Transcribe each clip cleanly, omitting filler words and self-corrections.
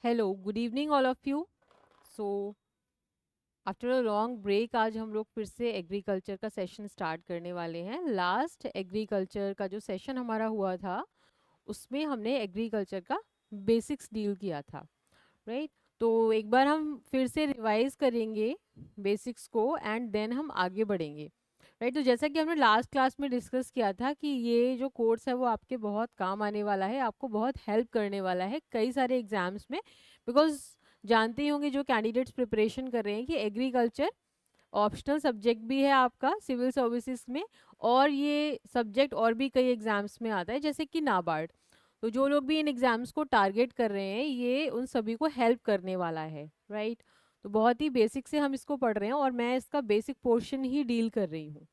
Hello, good evening all of you. So after a long break आज हम लोग फिर से एग्रीकल्चर का सेशन स्टार्ट करने वाले हैं। लास्ट एग्रीकल्चर का जो सेशन हमारा हुआ था उसमें हमने एग्रीकल्चर का बेसिक्स डील किया था, राइट। तो एक बार हम फिर से रिवाइज करेंगे बेसिक्स को एंड देन हम आगे बढ़ेंगे, राइट। तो जैसा कि हमने लास्ट क्लास में डिस्कस किया था कि ये जो कोर्स है वो आपके बहुत काम आने वाला है, आपको बहुत हेल्प करने वाला है कई सारे एग्जाम्स में। बिकॉज जानते ही होंगे जो कैंडिडेट्स प्रिपरेशन कर रहे हैं कि एग्रीकल्चर ऑप्शनल सब्जेक्ट भी है आपका सिविल सर्विसेज में, और ये सब्जेक्ट और भी कई एग्जाम्स में आता है जैसे कि नाबार्ड। तो जो लोग भी इन एग्जाम्स को टारगेट कर रहे हैं ये उन सभी को हेल्प करने वाला है, राइट। तो बहुत ही बेसिक से हम इसको पढ़ रहे हैं और मैं इसका बेसिक पोर्शन ही डील कर रही हूँ,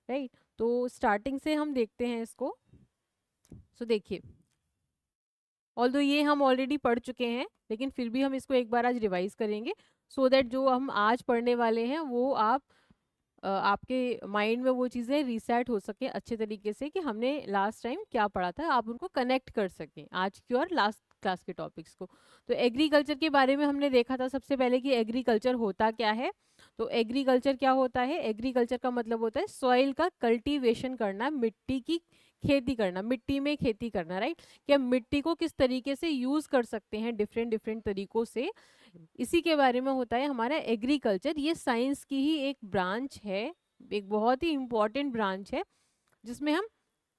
राइट। तो स्टार्टिंग से हम देखते हैं इसको। सो देखिए, ऑल्दो ये हम ऑलरेडी पढ़ चुके हैं लेकिन फिर भी हम इसको एक बार आज रिवाइज करेंगे सो दैट जो हम आज पढ़ने वाले हैं वो आपके माइंड में वो चीज़ें रीसेट हो सके अच्छे तरीके से कि हमने लास्ट टाइम क्या पढ़ा था, आप उनको कनेक्ट कर सकें आज की और लास्ट क्लास के टॉपिक्स को। तो एग्रीकल्चर के बारे में हमने देखा था सबसे पहले कि एग्रीकल्चर होता क्या है। तो एग्रीकल्चर क्या होता है? एग्रीकल्चर का मतलब होता है सॉइल का कल्टीवेशन करना, मिट्टी की खेती करना, मिट्टी में खेती करना, राइट। कि हम मिट्टी को किस तरीके से यूज कर सकते हैं डिफरेंट डिफरेंट तरीकों से, इसी के बारे में होता है हमारा एग्रीकल्चर। ये साइंस की ही एक ब्रांच है, एक बहुत ही इम्पोर्टेंट ब्रांच है जिसमें हम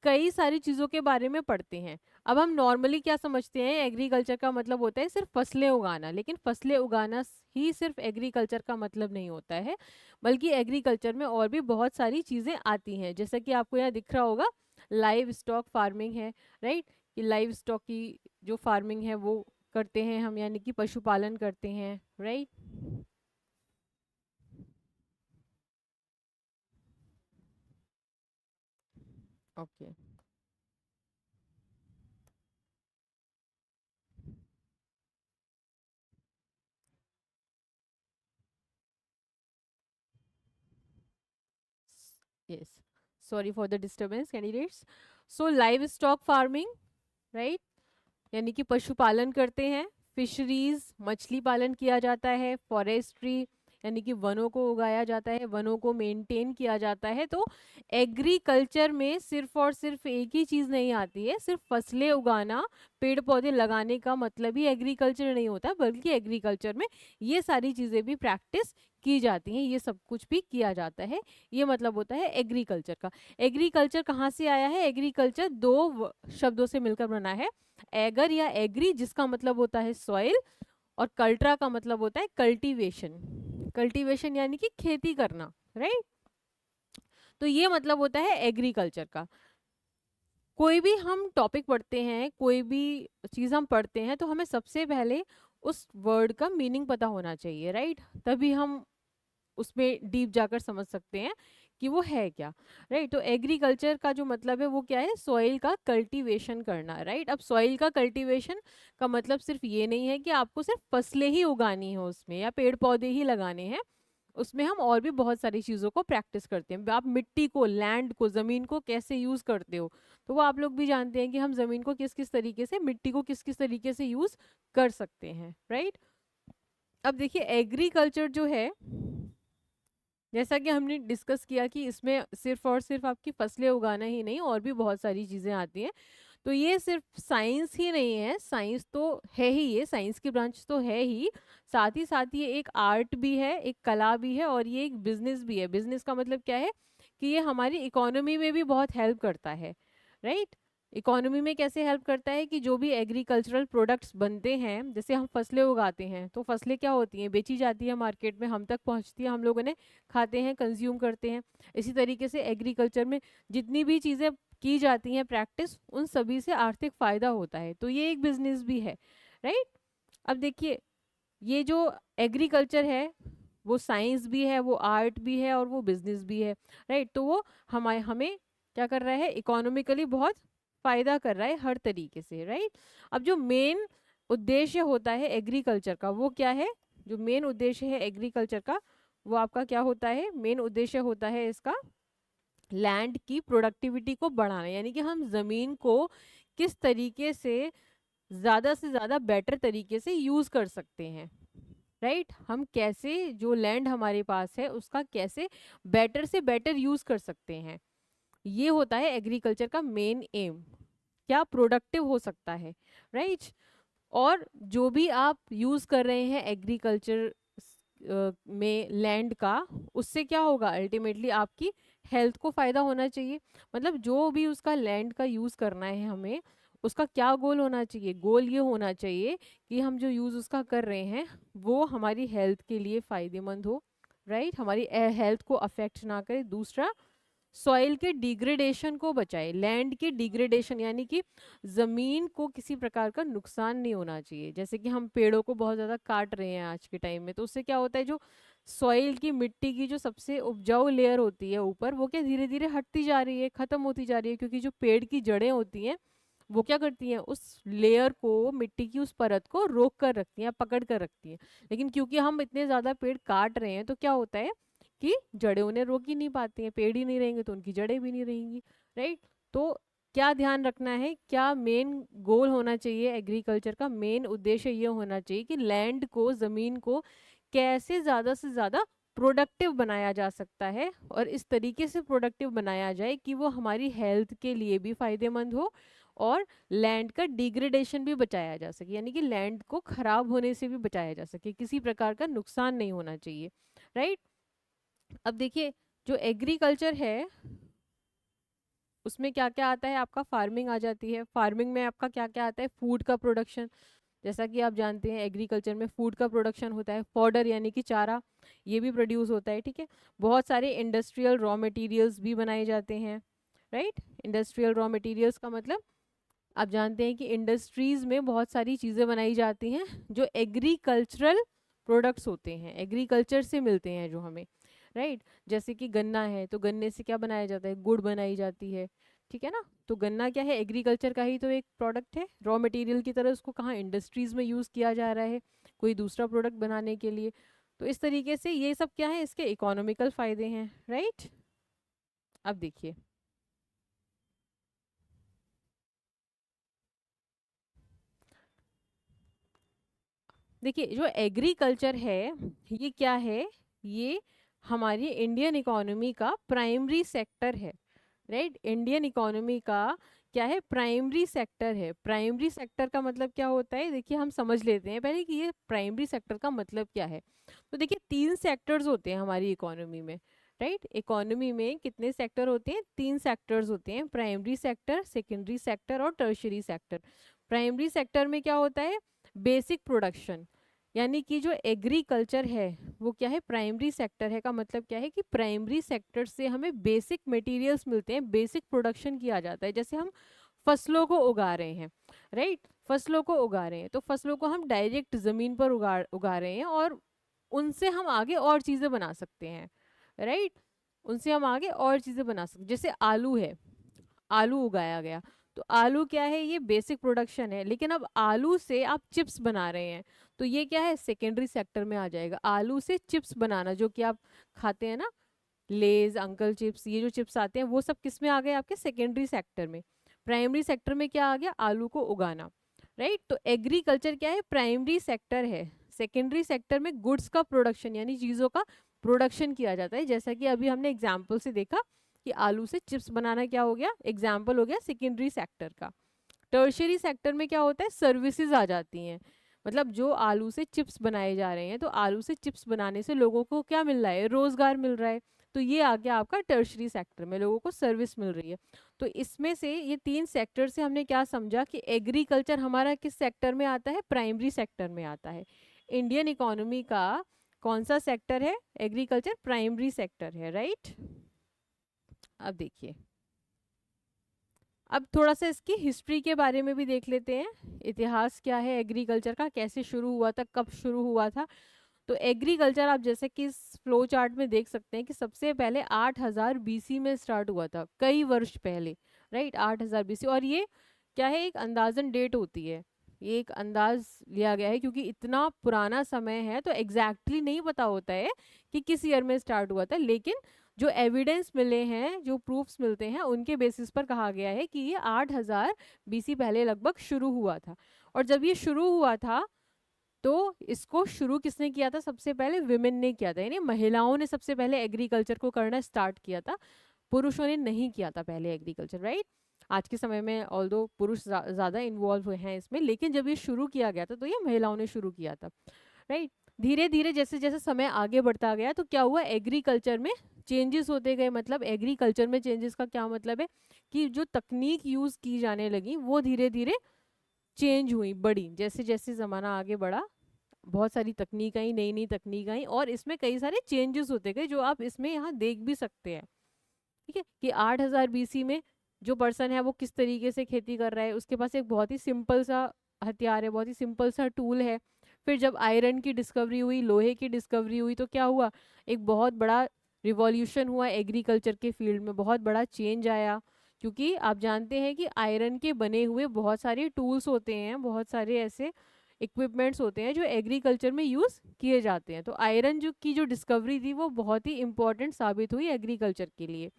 कई सारी चीज़ों के बारे में पढ़ते हैं। अब हम नॉर्मली क्या समझते हैं, एग्रीकल्चर का मतलब होता है सिर्फ फसलें उगाना, लेकिन फसलें उगाना ही सिर्फ एग्रीकल्चर का मतलब नहीं होता है, बल्कि एग्रीकल्चर में और भी बहुत सारी चीज़ें आती हैं। जैसा कि आपको यहाँ दिख रहा होगा, लाइव स्टॉक फार्मिंग है, राइट। कि लाइव स्टॉक की जो फार्मिंग है वो करते हैं हम, यानी कि पशुपालन करते हैं, right. Okay, yes, sorry for the disturbance candidates. So live stock farming, right, यानी कि पशुपालन करते हैं। फिशरीज, मछली पालन किया जाता है। फॉरेस्ट्री, यानी कि वनों को उगाया जाता है, वनों को मेंटेन किया जाता है। तो एग्रीकल्चर में सिर्फ और सिर्फ एक ही चीज़ नहीं आती है, सिर्फ फसलें उगाना, पेड़ पौधे लगाने का मतलब ही एग्रीकल्चर नहीं होता, बल्कि एग्रीकल्चर में ये सारी चीज़ें भी प्रैक्टिस की जाती हैं, ये सब कुछ भी किया जाता है। ये मतलब होता है एग्रीकल्चर का। एग्रीकल्चर कहाँ से आया है? एग्रीकल्चर दो शब्दों से मिलकर बना है, एगर या एग्री जिसका मतलब होता है सॉइल, और कल्ट्रा का मतलब होता है कल्टीवेशन। कल्टीवेशन यानी कि खेती करना, राइट। तो ये मतलब होता है एग्रीकल्चर का। कोई भी हम टॉपिक पढ़ते हैं, कोई भी चीज़ हम पढ़ते हैं, तो हमें सबसे पहले उस वर्ड का मीनिंग पता होना चाहिए, राइट। तभी हम उसमें डीप जाकर समझ सकते हैं कि वो है क्या, राइट। तो एग्रीकल्चर का जो मतलब है वो क्या है? सॉइल का कल्टीवेशन करना, राइट। अब सॉइल का कल्टीवेशन का मतलब सिर्फ ये नहीं है कि आपको सिर्फ फसलें ही उगानी है उसमें या पेड़ पौधे ही लगाने हैं। उसमें हम और भी बहुत सारी चीज़ों को प्रैक्टिस करते हैं। आप मिट्टी को, लैंड को, ज़मीन को कैसे यूज़ करते हो, तो वो आप लोग भी जानते हैं कि हम ज़मीन को किस किस तरीके से, मिट्टी को किस किस तरीके से यूज़ कर सकते हैं, राइट। अब देखिए, एग्रीकल्चर जो है, जैसा कि हमने डिस्कस किया कि इसमें सिर्फ और सिर्फ आपकी फसलें उगाना ही नहीं, और भी बहुत सारी चीज़ें आती हैं। तो ये सिर्फ साइंस ही नहीं है, साइंस तो है ही, ये साइंस की ब्रांच तो है ही, साथ ही ये एक आर्ट भी है, एक कला भी है, और ये एक बिजनेस भी है। बिजनेस का मतलब क्या है? कि ये हमारी इकोनॉमी में भी बहुत हेल्प करता है, राइट। इकोनॉमी में कैसे हेल्प करता है? कि जो भी एग्रीकल्चरल प्रोडक्ट्स बनते हैं, जैसे हम फसलें उगाते हैं, तो फसलें क्या होती हैं? बेची जाती है मार्केट में, हम तक पहुंचती है, हम लोग उन्हें खाते हैं, कंज्यूम करते हैं। इसी तरीके से एग्रीकल्चर में जितनी भी चीज़ें की जाती हैं प्रैक्टिस, उन सभी से आर्थिक फायदा होता है, तो ये एक बिजनेस भी है, राइट। अब देखिए, ये जो एग्रीकल्चर है वो साइंस भी है, वो आर्ट भी है, और वो बिजनेस भी है, राइट। तो वो हमें हमें क्या कर रहा है? इकोनॉमिकली बहुत फायदा कर रहा है हर तरीके से, राइट। अब जो मेन उद्देश्य होता है एग्रीकल्चर का वो क्या है? जो मेन उद्देश्य है एग्रीकल्चर का वो आपका क्या होता है? मेन उद्देश्य होता है इसका लैंड की प्रोडक्टिविटी को बढ़ाना, यानी कि हम ज़मीन को किस तरीके से ज़्यादा से ज़्यादा बेटर तरीके से यूज़ कर सकते हैं, राइट। हम कैसे जो लैंड हमारे पास है उसका कैसे बेटर से बेटर यूज़ कर सकते हैं, ये होता है एग्रीकल्चर का मेन एम। क्या प्रोडक्टिव हो सकता है, राइट। और जो भी आप यूज़ कर रहे हैं एग्रीकल्चर में लैंड का, उससे क्या होगा अल्टीमेटली आपकी हेल्थ को फ़ायदा होना चाहिए। मतलब जो भी उसका लैंड का यूज़ करना है हमें, उसका क्या गोल होना चाहिए, गोल ये होना चाहिए कि हम जो यूज़ उसका कर रहे हैं वो हमारी हेल्थ के लिए फ़ायदेमंद हो, राइट, हमारी हेल्थ को अफेक्ट ना करे। दूसरा, सॉइल के डिग्रेडेशन को बचाए, लैंड के डिग्रेडेशन यानी कि ज़मीन को किसी प्रकार का नुकसान नहीं होना चाहिए। जैसे कि हम पेड़ों को बहुत ज़्यादा काट रहे हैं आज के टाइम में, तो उससे क्या होता है, जो सॉइल की मिट्टी की जो सबसे उपजाऊ लेयर होती है ऊपर, वो क्या धीरे धीरे हटती जा रही है, ख़त्म होती जा रही है, क्योंकि जो पेड़ की जड़ें होती हैं वो क्या करती हैं, उस लेयर को, मिट्टी की उस परत को रोक कर रखती हैं, पकड़ कर रखती हैं। लेकिन क्योंकि हम इतने ज़्यादा पेड़ काट रहे हैं तो क्या होता है कि जड़ें उन्हें रोक ही नहीं पाती हैं, पेड़ ही नहीं रहेंगे तो उनकी जड़ें भी नहीं रहेंगी, राइट। तो क्या ध्यान रखना है, क्या मेन गोल होना चाहिए एग्रीकल्चर का, मेन उद्देश्य ये होना चाहिए कि लैंड को, ज़मीन को कैसे ज़्यादा से ज़्यादा प्रोडक्टिव बनाया जा सकता है, और इस तरीके से प्रोडक्टिव बनाया जाए कि वो हमारी हेल्थ के लिए भी फायदेमंद हो और लैंड का डिग्रेडेशन भी बचाया जा सके, यानी कि लैंड को खराब होने से भी बचाया जा सके, किसी प्रकार का नुकसान नहीं होना चाहिए, राइट। अब देखिए, जो एग्रीकल्चर है उसमें क्या क्या आता है, आपका फार्मिंग आ जाती है। फार्मिंग में आपका क्या क्या आता है, फूड का प्रोडक्शन। जैसा कि आप जानते हैं एग्रीकल्चर में फूड का प्रोडक्शन होता है, फॉडर यानी कि चारा, ये भी प्रोड्यूस होता है, ठीक है। बहुत सारे इंडस्ट्रियल रॉ मटेरियल्स भी बनाए जाते हैं, राइट। इंडस्ट्रियल रॉ मटेरियल्स का मतलब, आप जानते हैं कि इंडस्ट्रीज में बहुत सारी चीज़ें बनाई जाती हैं जो एग्रीकल्चरल प्रोडक्ट्स होते हैं, एग्रीकल्चर से मिलते हैं जो हमें, राइट। जैसे कि गन्ना है तो गन्ने से क्या बनाया जाता है, गुड़ बनाई जाती है, ठीक है ना। तो गन्ना क्या है, एग्रीकल्चर का ही तो एक प्रोडक्ट है, रॉ मटेरियल की तरह उसको कहाँ इंडस्ट्रीज में यूज़ किया जा रहा है कोई दूसरा प्रोडक्ट बनाने के लिए। तो इस तरीके से ये सब क्या है, इसके इकोनॉमिकल फ़ायदे हैं, राइट। अब देखिए, देखिए जो एग्रीकल्चर है ये क्या है, ये हमारी इंडियन इकोनॉमी का प्राइमरी सेक्टर है, राइट। इंडियन इकोनॉमी का क्या है, प्राइमरी सेक्टर है। प्राइमरी सेक्टर का मतलब क्या होता है, देखिए हम समझ लेते हैं पहले कि ये प्राइमरी सेक्टर का मतलब क्या है। तो देखिए 3 सेक्टर्स होते हैं हमारी इकोनॉमी में, राइट। इकोनॉमी में कितने सेक्टर होते हैं, 3 सेक्टर्स होते हैं, प्राइमरी सेक्टर, सेकेंडरी सेक्टर और टर्शरी सेक्टर। प्राइमरी सेक्टर में क्या होता है, बेसिक प्रोडक्शन, यानी कि जो एग्रीकल्चर है वो क्या है, प्राइमरी सेक्टर है। का मतलब क्या है कि प्राइमरी सेक्टर से हमें बेसिक मटेरियल्स मिलते हैं, बेसिक प्रोडक्शन किया जाता है। जैसे हम फसलों को उगा रहे हैं, राइट, फसलों को उगा रहे हैं तो फसलों को हम डायरेक्ट ज़मीन पर उगा उगा रहे हैं, और उनसे हम आगे और चीज़ें बना सकते हैं, राइट। उनसे हम आगे और चीज़ें बना सकते, जैसे आलू है, आलू उगाया गया, तो आलू क्या है, ये बेसिक प्रोडक्शन है। लेकिन अब आलू से आप चिप्स बना रहे हैं तो ये क्या है, सेकेंडरी सेक्टर में आ जाएगा। आलू से चिप्स बनाना, जो कि आप खाते हैं ना, लेज, अंकल चिप्स, ये जो चिप्स आते हैं वो सब किस में आ गए, आपके सेकेंडरी सेक्टर में। प्राइमरी सेक्टर में क्या आ गया, आलू को उगाना, राइट। तो एग्रीकल्चर क्या है, प्राइमरी सेक्टर है। सेकेंडरी सेक्टर में गुड्स का प्रोडक्शन, यानी चीज़ों का प्रोडक्शन किया जाता है, जैसा कि अभी हमने एग्जाम्पल से देखा कि आलू से चिप्स बनाना क्या हो गया, एग्जाम्पल हो गया सेकेंडरी सेक्टर का। टर्शरी सेक्टर में क्या होता है, सर्विसेज आ जाती हैं। मतलब जो आलू से चिप्स बनाए जा रहे हैं, तो आलू से चिप्स बनाने से लोगों को क्या मिल रहा है, रोजगार मिल रहा है। तो ये आ गया आपका टर्शरी सेक्टर में, लोगों को सर्विस मिल रही है। तो इसमें से ये 3 सेक्टर से हमने क्या समझा कि एग्रीकल्चर हमारा किस सेक्टर में आता है, प्राइमरी सेक्टर में आता है। इंडियन इकोनॉमी का कौन सा सेक्टर है, एग्रीकल्चर प्राइमरी सेक्टर है, राइट। अब देखिए, अब थोड़ा सा इसकी हिस्ट्री के बारे में भी देख लेते हैं। इतिहास क्या है एग्रीकल्चर का, कैसे शुरू हुआ था, कब शुरू हुआ था। तो एग्रीकल्चर आप जैसे कि इस फ्लो चार्ट में देख सकते हैं कि सबसे पहले 8000 बीसी में स्टार्ट हुआ था, कई वर्ष पहले, राइट, 8000 बीसी। और ये क्या है, एक अंदाजन डेट होती है, ये एक अंदाज लिया गया है, क्योंकि इतना पुराना समय है तो एग्जैक्टली नहीं पता होता है कि किस ईयर में स्टार्ट हुआ था। लेकिन जो एविडेंस मिले हैं, जो प्रूफ्स मिलते हैं, उनके बेसिस पर कहा गया है कि ये 8000 बीसी पहले लगभग शुरू हुआ था। और जब ये शुरू हुआ था तो इसको शुरू किसने किया था? सबसे पहले विमेन ने किया था, यानी महिलाओं ने सबसे पहले एग्रीकल्चर को करना स्टार्ट किया था, पुरुषों ने नहीं किया था पहले एग्रीकल्चर, राइट। आज के समय में ऑल्दो पुरुष ज़्यादा इन्वॉल्व हुए हैं इसमें, लेकिन जब ये शुरू किया गया था तो ये महिलाओं ने शुरू किया था, राइट। धीरे धीरे जैसे जैसे समय आगे बढ़ता गया तो क्या हुआ, एग्रीकल्चर में चेंजेस होते गए। मतलब एग्रीकल्चर में चेंजेस का क्या मतलब है कि जो तकनीक यूज़ की जाने लगी वो धीरे धीरे चेंज हुई, बढ़ी। जैसे जैसे ज़माना आगे बढ़ा बहुत सारी तकनीक आई, नई नई तकनीक आई, और इसमें कई सारे चेंजेस होते गए जो आप इसमें यहाँ देख भी सकते हैं। ठीक है, कि 8000 बीसी में जो पर्सन है वो किस तरीके से खेती कर रहा है, उसके पास एक बहुत ही सिंपल सा हथियार है, बहुत ही सिंपल सा टूल है। फिर जब आयरन की डिस्कवरी हुई, लोहे की डिस्कवरी हुई, तो क्या हुआ, एक बहुत बड़ा रिवॉल्यूशन हुआ एग्रीकल्चर के फील्ड में, बहुत बड़ा चेंज आया। क्योंकि आप जानते हैं कि आयरन के बने हुए बहुत सारे टूल्स होते हैं, बहुत सारे ऐसे इक्विपमेंट्स होते हैं जो एग्रीकल्चर में यूज़ किए जाते हैं। तो आयरन जो डिस्कवरी थी वो बहुत ही इंपॉर्टेंट साबित हुई एग्रीकल्चर के लिए।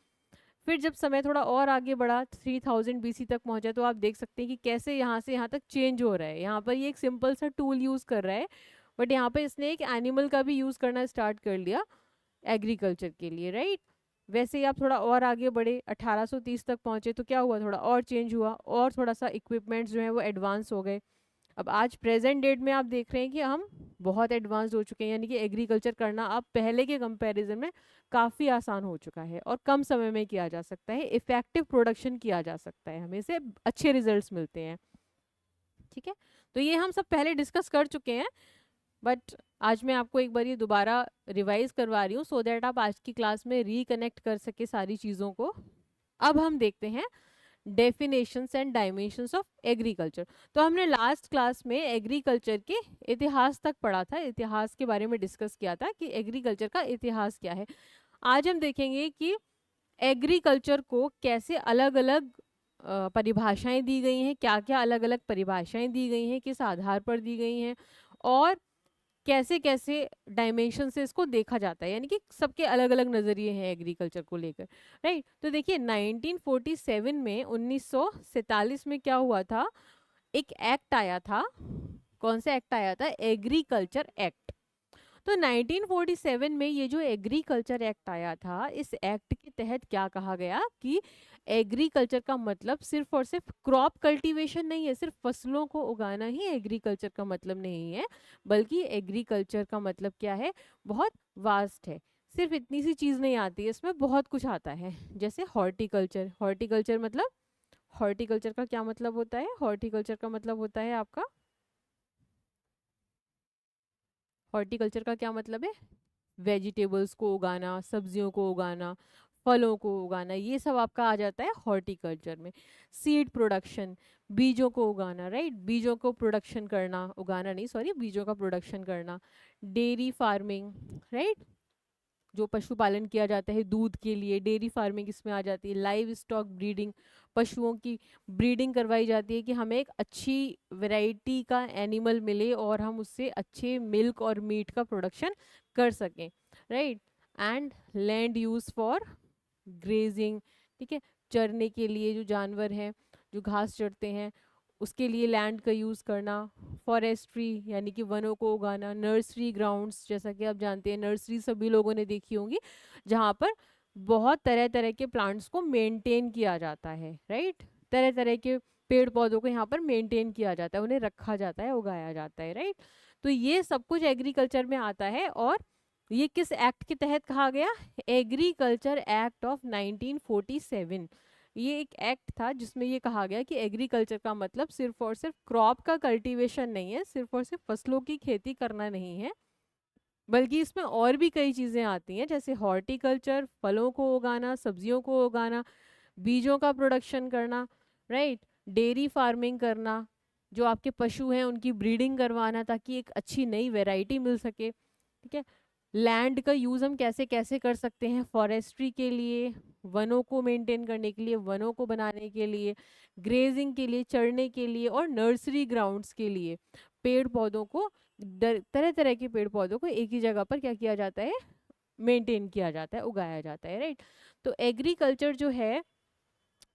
फिर जब समय थोड़ा और आगे बढ़ा, 3000 बीसी तक पहुंचा, तो आप देख सकते हैं कि कैसे यहाँ से यहाँ तक चेंज हो रहा है। यहाँ पर ये एक सिंपल सा टूल यूज़ कर रहा है, बट यहाँ पर इसने एक एनिमल का भी यूज़ करना स्टार्ट कर लिया एग्रीकल्चर के लिए, राइट। वैसे ही आप थोड़ा और आगे बढ़े, 1830 तक पहुंचे, तो क्या हुआ, थोड़ा और चेंज हुआ, और थोड़ा सा इक्विपमेंट्स जो है वो एडवांस हो गए। अब आज प्रेजेंट डेट में आप देख रहे हैं कि हम बहुत एडवांस हो चुके हैं, यानी कि एग्रीकल्चर करना अब पहले के कंपैरिजन में काफ़ी आसान हो चुका है और कम समय में किया जा सकता है, इफेक्टिव प्रोडक्शन किया जा सकता है, हमें इससे अच्छे रिजल्ट्स मिलते हैं। ठीक है, तो ये हम सब पहले डिस्कस कर चुके हैं, बट आज मैं आपको एक बार ये दोबारा रिवाइज करवा रही हूँ सो दैट आप आज की क्लास में रिकनेक्ट कर सके सारी चीज़ों को। अब हम देखते हैं definitions and dimensions of agriculture. तो हमने लास्ट क्लास में एग्रीकल्चर के इतिहास तक पढ़ा था, इतिहास के बारे में डिस्कस किया था कि एग्रीकल्चर का इतिहास क्या है। आज हम देखेंगे कि एग्रीकल्चर को कैसे अलग अलग परिभाषाएं दी गई हैं, क्या क्या अलग अलग परिभाषाएं दी गई हैं, किस आधार पर दी गई हैं, और कैसे कैसे डायमेंशन से इसको देखा जाता है, यानी कि सबके अलग अलग नज़रिए हैं एग्रीकल्चर को लेकर, राइट। तो देखिए 1947 में 1947 में क्या हुआ था, एक एक्ट आया था। कौन सा एक्ट आया था? Agriculture act. तो 1947 में ये जो एग्रीकल्चर एक्ट आया था, इस एक्ट के तहत क्या कहा गया कि एग्रीकल्चर का मतलब सिर्फ और सिर्फ क्रॉप कल्टीवेशन नहीं है, सिर्फ फसलों को उगाना ही एग्रीकल्चर का मतलब नहीं है, बल्कि एग्रीकल्चर का मतलब क्या है, बहुत वास्ट है। सिर्फ इतनी सी चीज़ नहीं आती है, इसमें बहुत कुछ आता है। जैसे हॉर्टिकल्चर, हॉर्टिकल्चर मतलब, हॉर्टिकल्चर का क्या मतलब होता है? हॉर्टिकल्चर का मतलब होता है आपका, हॉर्टिकल्चर का क्या मतलब है? वेजिटेबल्स को उगाना, सब्जियों को उगाना, फलों को उगाना, ये सब आपका आ जाता है हॉर्टिकल्चर में। सीड प्रोडक्शन, बीजों को उगाना, राइट, बीजों को प्रोडक्शन करना, उगाना नहीं सॉरी, बीजों का प्रोडक्शन करना। डेयरी फार्मिंग, राइट, जो पशुपालन किया जाता है दूध के लिए, डेयरी फार्मिंग इसमें आ जाती है। लाइव स्टॉक ब्रीडिंग, पशुओं की ब्रीडिंग करवाई जाती है कि हमें एक अच्छी वैरायटी का एनिमल मिले और हम उससे अच्छे मिल्क और मीट का प्रोडक्शन कर सकें, right. And land use for grazing, ठीक है, चरने के लिए जो जानवर हैं जो घास चरते हैं उसके लिए लैंड का यूज़ करना। फॉरेस्ट्री यानी कि वनों को उगाना। नर्सरी ग्राउंड्स, जैसा कि आप जानते हैं नर्सरी सभी लोगों ने देखी होंगी, जहाँ पर बहुत तरह तरह के प्लांट्स को मेंटेन किया जाता है, राइट। तरह तरह के पेड़ पौधों को यहाँ पर मेंटेन किया जाता है, उन्हें रखा जाता है, उगाया जाता है, राइट। तो ये सब कुछ एग्रीकल्चर में आता है। और ये किस एक्ट के तहत कहा गया? Agriculture act of 1947। ये एक एक्ट था जिसमें ये कहा गया कि एग्रीकल्चर का मतलब सिर्फ और सिर्फ क्रॉप का कल्टीवेशन नहीं है, सिर्फ और सिर्फ फसलों की खेती करना नहीं है, बल्कि इसमें और भी कई चीज़ें आती हैं, जैसे हॉर्टिकल्चर, फलों को उगाना, सब्जियों को उगाना, बीजों का प्रोडक्शन करना, राइट, डेयरी फार्मिंग करना, जो आपके पशु हैं उनकी ब्रीडिंग करवाना ताकि एक अच्छी नई वैरायटी मिल सके, ठीक है। लैंड का यूज़ हम कैसे कैसे कर सकते हैं, फॉरेस्ट्री के लिए, वनों को मेंटेन करने के लिए, वनों को बनाने के लिए, ग्रेजिंग के लिए, चढ़ने के लिए, और नर्सरी ग्राउंड्स के लिए पेड़ पौधों को, तरह तरह के पेड़ पौधों को एक ही जगह पर क्या किया जाता है, मेंटेन किया जाता है, उगाया जाता है, राइट। तो एग्रीकल्चर जो है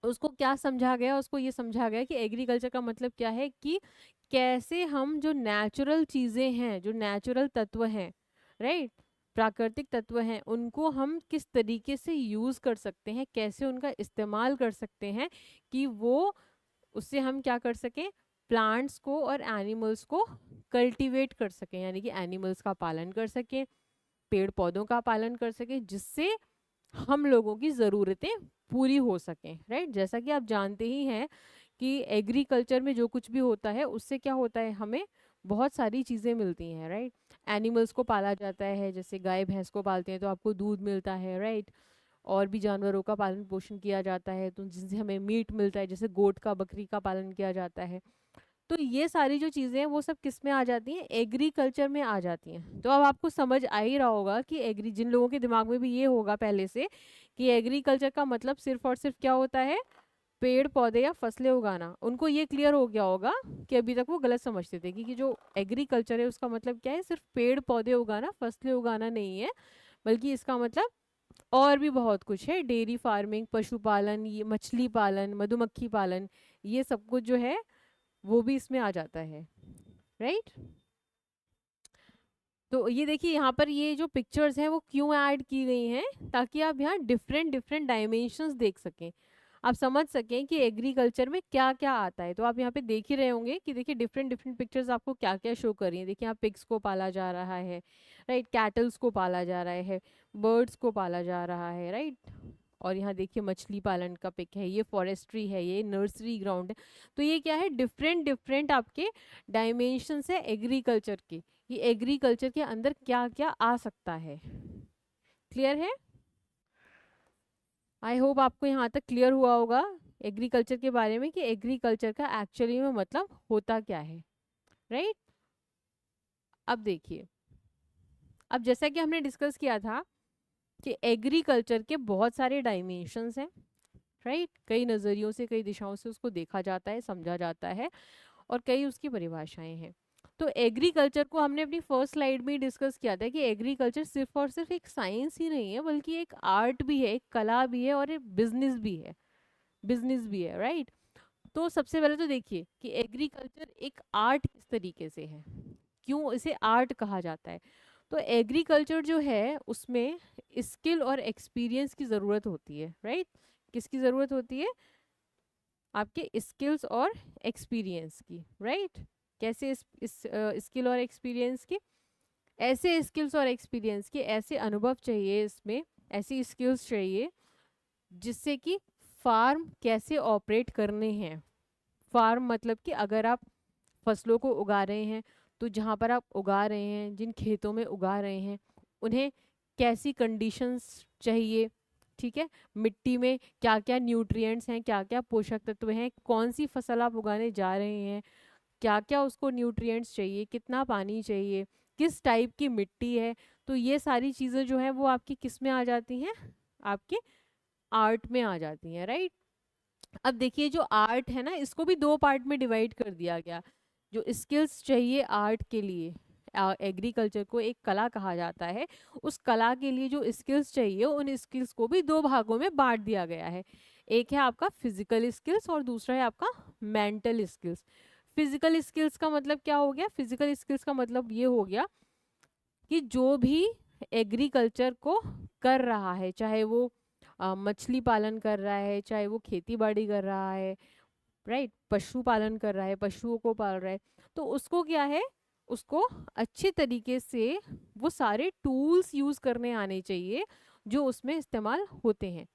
उसको क्या समझा गया, उसको ये समझा गया कि एग्रीकल्चर का मतलब क्या है कि कैसे हम जो नेचुरल चीज़ें हैं, जो नेचुरल तत्व हैं, राइट, प्राकृतिक तत्व हैं, उनको हम किस तरीके से यूज़ कर सकते हैं, कैसे उनका इस्तेमाल कर सकते हैं कि वो उससे हम क्या कर सकें, प्लांट्स को और एनिमल्स को कल्टीवेट कर सकें, यानी कि एनिमल्स का पालन कर सकें, पेड़ पौधों का पालन कर सकें, जिससे हम लोगों की ज़रूरतें पूरी हो सकें, राइट। जैसा कि आप जानते ही हैं कि एग्रीकल्चर में जो कुछ भी होता है उससे क्या होता है, हमें बहुत सारी चीज़ें मिलती हैं, राइट। एनिमल्स को पाला जाता है, जैसे गाय भैंस को पालते हैं तो आपको दूध मिलता है, राइट। और भी जानवरों का पालन पोषण किया जाता है तो जिनसे हमें मीट मिलता है, जैसे गोट का, बकरी का पालन किया जाता है। तो ये सारी जो चीज़ें हैं वो सब किस में आ जाती हैं, एग्रीकल्चर में आ जाती हैं। तो अब आपको समझ आ ही रहा होगा कि एग्री, जिन लोगों के दिमाग में भी ये होगा पहले से कि एग्रीकल्चर का मतलब सिर्फ और सिर्फ क्या होता है, पेड़ पौधे या फसलें उगाना, उनको ये क्लियर हो गया होगा कि अभी तक वो गलत समझते थे कि जो एग्रीकल्चर है उसका मतलब क्या है, सिर्फ पेड़ पौधे उगाना, फसलें उगाना नहीं है, बल्कि इसका मतलब और भी बहुत कुछ है। डेयरी फार्मिंग, पशुपालन, ये मछली पालन, मधुमक्खी पालन, ये सब कुछ जो है वो भी इसमें आ जाता है, राइट। तो ये देखिए यहाँ पर ये जो पिक्चर्स हैं वो क्यों ऐड की गई हैं, ताकि आप यहाँ डिफरेंट डिफरेंट डायमेंशंस देख सकें, आप समझ सकें कि एग्रीकल्चर में क्या क्या आता है। तो आप यहाँ पे देख ही रहे होंगे कि देखिए डिफरेंट डिफरेंट पिक्चर्स आपको क्या क्या शो कर रही हैं। देखिए यहाँ पिग्स को पाला जा रहा है, राइट, कैटल्स को पाला जा रहा है, बर्ड्स को पाला जा रहा है, राइट। और यहाँ देखिए मछली पालन का पिक है, ये फॉरेस्ट्री है, ये नर्सरी ग्राउंड है। तो ये क्या है, डिफरेंट डिफरेंट आपके डायमेंशंस है एग्रीकल्चर के, ये एग्रीकल्चर के अंदर क्या क्या आ सकता है। क्लियर है? आई होप आपको यहाँ तक क्लियर हुआ होगा एग्रीकल्चर के बारे में कि एग्रीकल्चर का एक्चुअली में मतलब होता क्या है, राइट। अब देखिए, अब जैसा कि हमने डिस्कस किया था कि एग्रीकल्चर के बहुत सारे डायमेंशंस हैं, राइट। कई नज़रियों से, कई दिशाओं से उसको देखा जाता है, समझा जाता है, और कई उसकी परिभाषाएं हैं। तो एग्रीकल्चर को हमने अपनी फर्स्ट स्लाइड में डिस्कस किया था कि एग्रीकल्चर सिर्फ और सिर्फ एक साइंस ही नहीं है, बल्कि एक आर्ट भी है, एक कला भी है, और एक बिजनेस भी है, बिजनेस भी है, राइट। तो सबसे पहले तो देखिए कि एग्रीकल्चर एक आर्ट किस तरीके से है, क्यों इसे आर्ट कहा जाता है। तो एग्रीकल्चर जो है उसमें स्किल और एक्सपीरियंस की ज़रूरत होती है, राइट। किसकी ज़रूरत होती है, आपके स्किल्स और एक्सपीरियंस की, राइट। कैसे इस स्किल और एक्सपीरियंस की, ऐसे स्किल्स और एक्सपीरियंस के ऐसे अनुभव चाहिए इसमें, ऐसी स्किल्स चाहिए जिससे कि फार्म कैसे ऑपरेट करने हैं। फार्म मतलब कि अगर आप फसलों को उगा रहे हैं तो जहाँ पर आप उगा रहे हैं, जिन खेतों में उगा रहे हैं, उन्हें कैसी कंडीशंस चाहिए, ठीक है। मिट्टी में क्या क्या न्यूट्रिएंट्स हैं, क्या क्या पोषक तत्व हैं, कौन सी फसल आप उगाने जा रहे हैं, क्या क्या उसको न्यूट्रिएंट्स चाहिए, कितना पानी चाहिए, किस टाइप की मिट्टी है। तो ये सारी चीज़ें जो है वो आपकी किस में आ जाती हैं, आपके आर्ट में आ जाती हैं, राइट। अब देखिए जो आर्ट है ना, इसको भी दो पार्ट में डिवाइड कर दिया गया। जो स्किल्स चाहिए आर्ट के लिए, एग्रीकल्चर को एक कला कहा जाता है, उस कला के लिए जो स्किल्स चाहिए उन स्किल्स को भी दो भागों में बांट दिया गया है। एक है आपका फिजिकल स्किल्स और दूसरा है आपका मेंटल स्किल्स। फिजिकल स्किल्स का मतलब क्या हो गया, फिजिकल स्किल्स का मतलब ये हो गया कि जो भी एग्रीकल्चर को कर रहा है, चाहे वो मछली पालन कर रहा है, चाहे वो खेती बाड़ी कर रहा है, राइट, पशु पालन कर रहा है, पशुओं को पाल रहा है, तो उसको क्या है, उसको अच्छे तरीके से वो सारे टूल्स यूज करने आने चाहिए जो उसमें इस्तेमाल होते हैं,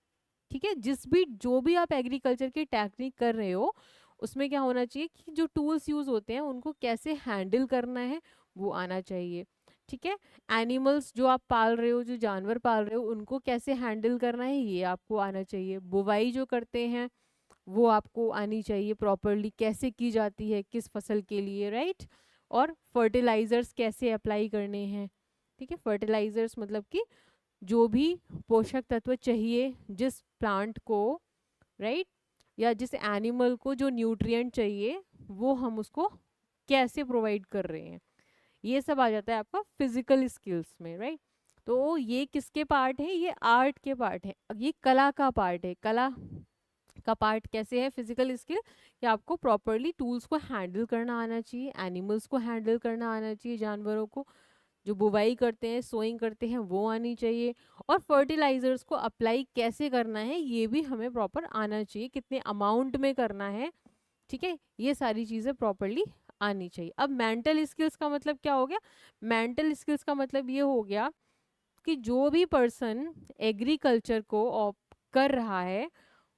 ठीक है। जो भी आप एग्रीकल्चर की टेक्निक कर रहे हो उसमें क्या होना चाहिए कि जो टूल्स यूज होते हैं उनको कैसे हैंडल करना है वो आना चाहिए, ठीक है। एनिमल्स जो आप पाल रहे हो, जो जानवर पाल रहे हो, उनको कैसे हैंडल करना है ये आपको आना चाहिए। बुवाई जो करते हैं वो आपको आनी चाहिए प्रॉपरली, कैसे की जाती है, किस फसल के लिए, राइट। और फर्टिलाइजर्स कैसे अप्लाई करने हैं, ठीक है। फर्टिलाइजर्स मतलब कि जो भी पोषक तत्व चाहिए जिस प्लांट को, राइट, या जिस एनिमल को जो न्यूट्रिएंट चाहिए वो हम उसको कैसे प्रोवाइड कर रहे हैं, ये सब आ जाता है आपका फिजिकल स्किल्स में, राइट। तो ये किसके पार्ट है, ये आर्ट के पार्ट है, ये कला का पार्ट है। कला का पार्ट कैसे है, फिजिकल स्किल, कि आपको प्रॉपरली टूल्स को हैंडल करना आना चाहिए, एनिमल्स को हैंडल करना आना चाहिए, जानवरों को, जो बुवाई करते हैं सोइंग करते हैं वो आनी चाहिए, और फर्टिलाइजर्स को अप्लाई कैसे करना है ये भी हमें प्रॉपर आना चाहिए, कितने अमाउंट में करना है, ठीक है, ये सारी चीज़ें प्रॉपरली आनी चाहिए। अब मेंटल स्किल्स का मतलब क्या हो गया, मेंटल स्किल्स का मतलब ये हो गया कि जो भी पर्सन एग्रीकल्चर को कर रहा है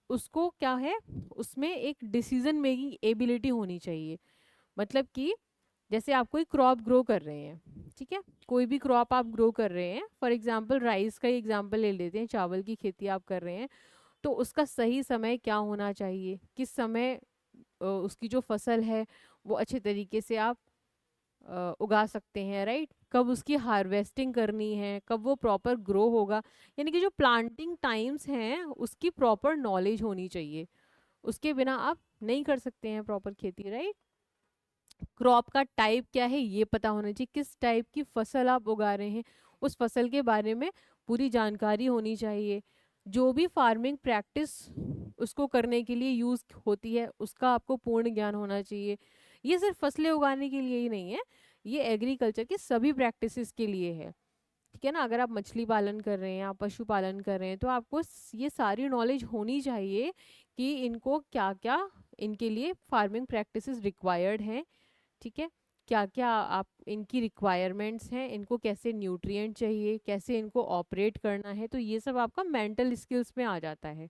उसको क्या है, उसमें एक डिसीजन मेकिंग एबिलिटी होनी चाहिए। मतलब कि जैसे आप कोई क्रॉप ग्रो कर रहे हैं, ठीक है, कोई भी क्रॉप आप ग्रो कर रहे हैं, फॉर एग्जांपल राइस का एग्जांपल ले लेते हैं, चावल की खेती आप कर रहे हैं, तो उसका सही समय क्या होना चाहिए, किस समय उसकी जो फसल है वो अच्छे तरीके से आप उगा सकते हैं, राइट, कब उसकी हार्वेस्टिंग करनी है, कब वो प्रॉपर ग्रो होगा, यानी कि जो प्लांटिंग टाइम्स हैं उसकी प्रॉपर नॉलेज होनी चाहिए, उसके बिना आप नहीं कर सकते हैं प्रॉपर खेती, राइट। क्रॉप का टाइप क्या है ये पता होना चाहिए, किस टाइप की फसल आप उगा रहे हैं उस फसल के बारे में पूरी जानकारी होनी चाहिए। जो भी फार्मिंग प्रैक्टिस उसको करने के लिए यूज होती है उसका आपको पूर्ण ज्ञान होना चाहिए। ये सिर्फ फसलें उगाने के लिए ही नहीं है, ये एग्रीकल्चर की सभी प्रैक्टिसेस के लिए है, ठीक है ना। अगर आप मछली पालन कर रहे हैं, आप पशुपालन कर रहे हैं, तो आपको ये सारी नॉलेज होनी चाहिए कि इनको क्या क्या, इनके लिए फार्मिंग प्रैक्टिसेस रिक्वायर्ड हैं, ठीक है, क्या क्या आप इनकी रिक्वायरमेंट्स हैं, इनको कैसे न्यूट्रिएंट चाहिए, कैसे इनको ऑपरेट करना है, तो ये सब आपका मेंटल स्किल्स में आ जाता है।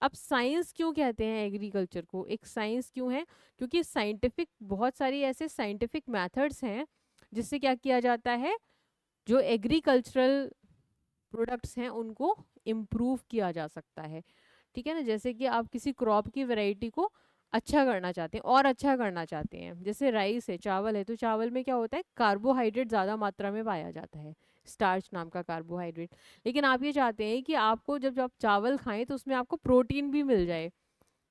अब साइंस क्यों कहते हैं एग्रीकल्चर को, एक साइंस क्यों है, क्योंकि साइंटिफिक बहुत सारी ऐसे साइंटिफिक मेथड्स हैं जिससे क्या किया जाता है, जो एग्रीकल्चरल प्रोडक्ट्स हैं उनको इम्प्रूव किया जा सकता है, ठीक है ना। जैसे कि आप किसी क्रॉप की वैरायटी को अच्छा करना चाहते हैं और अच्छा करना चाहते हैं, जैसे राइस है, चावल है, तो चावल में क्या होता है, कार्बोहाइड्रेट ज़्यादा मात्रा में पाया जाता है, स्टार्च नाम का कार्बोहाइड्रेट, लेकिन आप ये चाहते हैं कि आपको जब आप चावल खाएं तो उसमें आपको प्रोटीन भी मिल जाए,